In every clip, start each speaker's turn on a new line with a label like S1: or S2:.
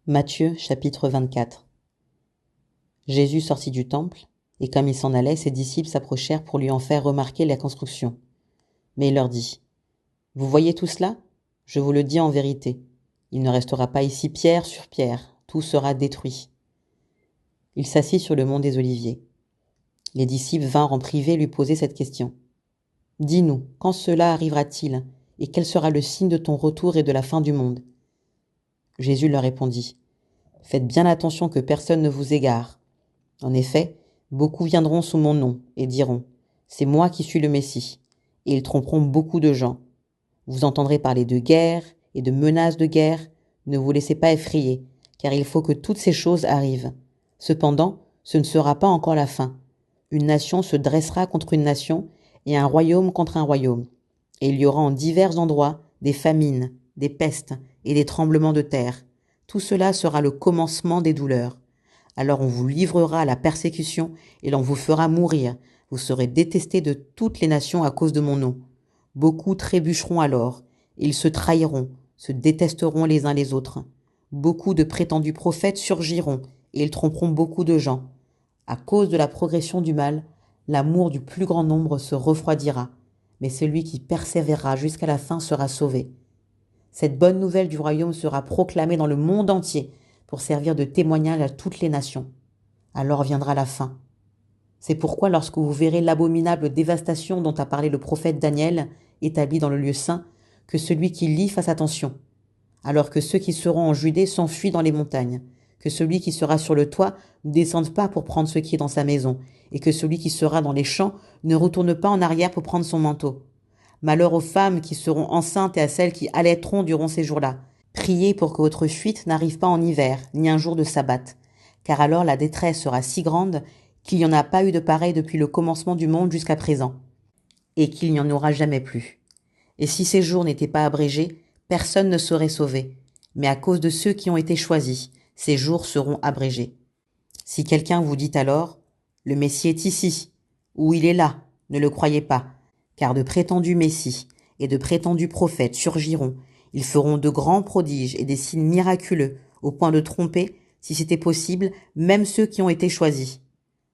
S1: Matthieu chapitre 24. Jésus sortit du temple, et comme il s'en allait, ses disciples s'approchèrent pour lui en faire remarquer la construction. Mais il leur dit : Vous voyez tout cela ? Je vous le dis en vérité. Il ne restera pas ici pierre sur pierre, tout sera détruit. Il s'assit sur le mont des Oliviers. Les disciples vinrent en privé lui poser cette question. Dis-nous, quand cela arrivera-t-il, et quel sera le signe de ton retour et de la fin du monde ? Jésus leur répondit : Faites bien attention que personne ne vous égare. En effet, beaucoup viendront sous mon nom et diront : C'est moi qui suis le Messie, et ils tromperont beaucoup de gens. Vous entendrez parler de guerre et de menaces de guerre. Ne vous laissez pas effrayer, car il faut que toutes ces choses arrivent. Cependant, ce ne sera pas encore la fin. Une nation se dressera contre une nation, et un royaume contre un royaume. Et il y aura en divers endroits des famines, des pestes et des tremblements de terre. Tout cela sera le commencement des douleurs. Alors on vous livrera à la persécution et l'on vous fera mourir. Vous serez détestés de toutes les nations à cause de mon nom. Beaucoup trébucheront alors, et ils se trahiront, se détesteront les uns les autres. Beaucoup de prétendus prophètes surgiront, et ils tromperont beaucoup de gens. À cause de la progression du mal, l'amour du plus grand nombre se refroidira, mais celui qui persévérera jusqu'à la fin sera sauvé. Cette bonne nouvelle du royaume sera proclamée dans le monde entier pour servir de témoignage à toutes les nations. Alors viendra la fin. C'est pourquoi lorsque vous verrez l'abominable dévastation dont a parlé le prophète Daniel, établie dans le lieu saint, que celui qui lit fasse attention. Alors que ceux qui seront en Judée s'enfuient dans les montagnes, que celui qui sera sur le toit ne descende pas pour prendre ce qui est dans sa maison, et que celui qui sera dans les champs ne retourne pas en arrière pour prendre son manteau. Malheur aux femmes qui seront enceintes et à celles qui allaiteront durant ces jours-là. Priez pour que votre fuite n'arrive pas en hiver, ni un jour de sabbat, car alors la détresse sera si grande qu'il n'y en a pas eu de pareil depuis le commencement du monde jusqu'à présent, et qu'il n'y en aura jamais plus. Et si ces jours n'étaient pas abrégés, personne ne serait sauvé, mais à cause de ceux qui ont été choisis, ces jours seront abrégés. Si quelqu'un vous dit alors : Le Messie est ici, ou il est là, ne le croyez pas, car de prétendus Messies et de prétendus prophètes surgiront. Ils feront de grands prodiges et des signes miraculeux, au point de tromper, si c'était possible, même ceux qui ont été choisis.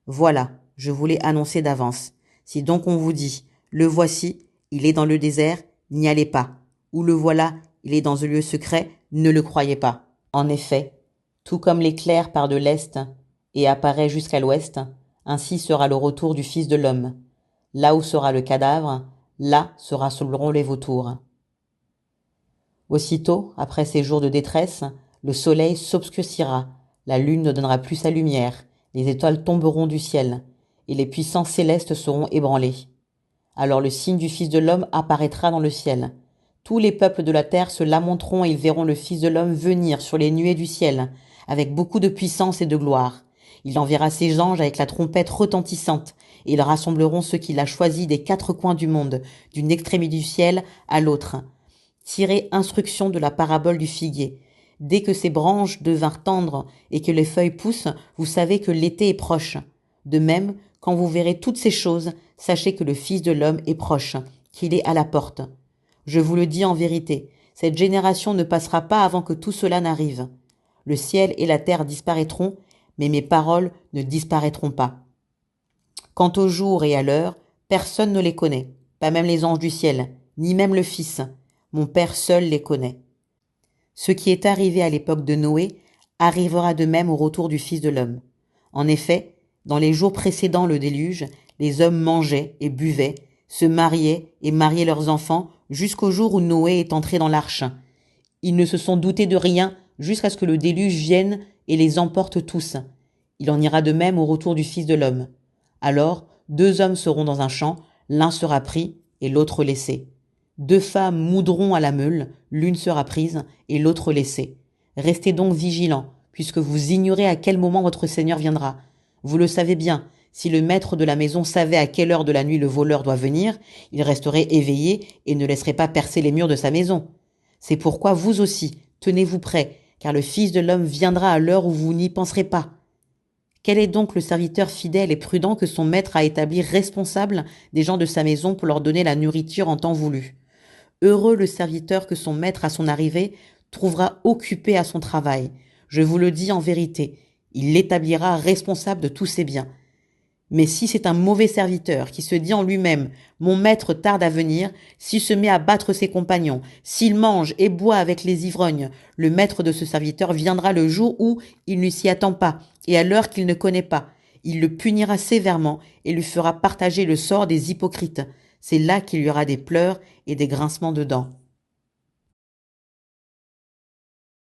S1: Voilà, je vous l'ai annoncé d'avance. Si donc on vous dit : Le voici, il est dans le désert, n'y allez pas. Ou le voilà, il est dans un lieu secret, ne le croyez pas. En effet, tout comme l'éclair part de l'est et apparaît jusqu'à l'ouest, ainsi sera le retour du Fils de l'homme. Là où sera le cadavre, là se rassembleront les vautours. Aussitôt, après ces jours de détresse, le soleil s'obscurcira, la lune ne donnera plus sa lumière, les étoiles tomberont du ciel, et les puissances célestes seront ébranlées. Alors le signe du Fils de l'homme apparaîtra dans le ciel. Tous les peuples de la terre se lamenteront et ils verront le Fils de l'homme venir sur les nuées du ciel, avec beaucoup de puissance et de gloire. Il enverra ses anges avec la trompette retentissante, et ils rassembleront ceux qu'il a choisis des quatre coins du monde, d'une extrémité du ciel à l'autre. Tirez instruction de la parabole du figuier. Dès que ses branches devinrent tendres et que les feuilles poussent, vous savez que l'été est proche. De même, quand vous verrez toutes ces choses, sachez que le Fils de l'homme est proche, qu'il est à la porte. Je vous le dis en vérité, cette génération ne passera pas avant que tout cela n'arrive. Le ciel et la terre disparaîtront, mais mes paroles ne disparaîtront pas. Quant au jour et à l'heure, personne ne les connaît, pas même les anges du ciel, ni même le Fils. Mon Père seul les connaît. Ce qui est arrivé à l'époque de Noé arrivera de même au retour du Fils de l'homme. En effet, dans les jours précédant le déluge, les hommes mangeaient et buvaient, se mariaient et mariaient leurs enfants jusqu'au jour où Noé est entré dans l'arche. Ils ne se sont doutés de rien jusqu'à ce que le déluge vienne et les emporte tous. Il en ira de même au retour du Fils de l'homme. Alors, 2 hommes seront dans un champ, l'un sera pris et l'autre laissé. 2 femmes moudront à la meule, l'une sera prise et l'autre laissée. Restez donc vigilants, puisque vous ignorez à quel moment votre Seigneur viendra. Vous le savez bien, si le maître de la maison savait à quelle heure de la nuit le voleur doit venir, il resterait éveillé et ne laisserait pas percer les murs de sa maison. C'est pourquoi vous aussi, tenez-vous prêts, car le Fils de l'homme viendra à l'heure où vous n'y penserez pas. Quel est donc le serviteur fidèle et prudent que son maître a établi responsable des gens de sa maison pour leur donner la nourriture en temps voulu ? Heureux le serviteur que son maître à son arrivée trouvera occupé à son travail. Je vous le dis en vérité, il l'établira responsable de tous ses biens. Mais si c'est un mauvais serviteur qui se dit en lui-même « Mon maître tarde à venir », s'il se met à battre ses compagnons, s'il mange et boit avec les ivrognes, le maître de ce serviteur viendra le jour où il ne s'y attend pas et à l'heure qu'il ne connaît pas. Il le punira sévèrement et lui fera partager le sort des hypocrites. C'est là qu'il y aura des pleurs et des grincements de dents.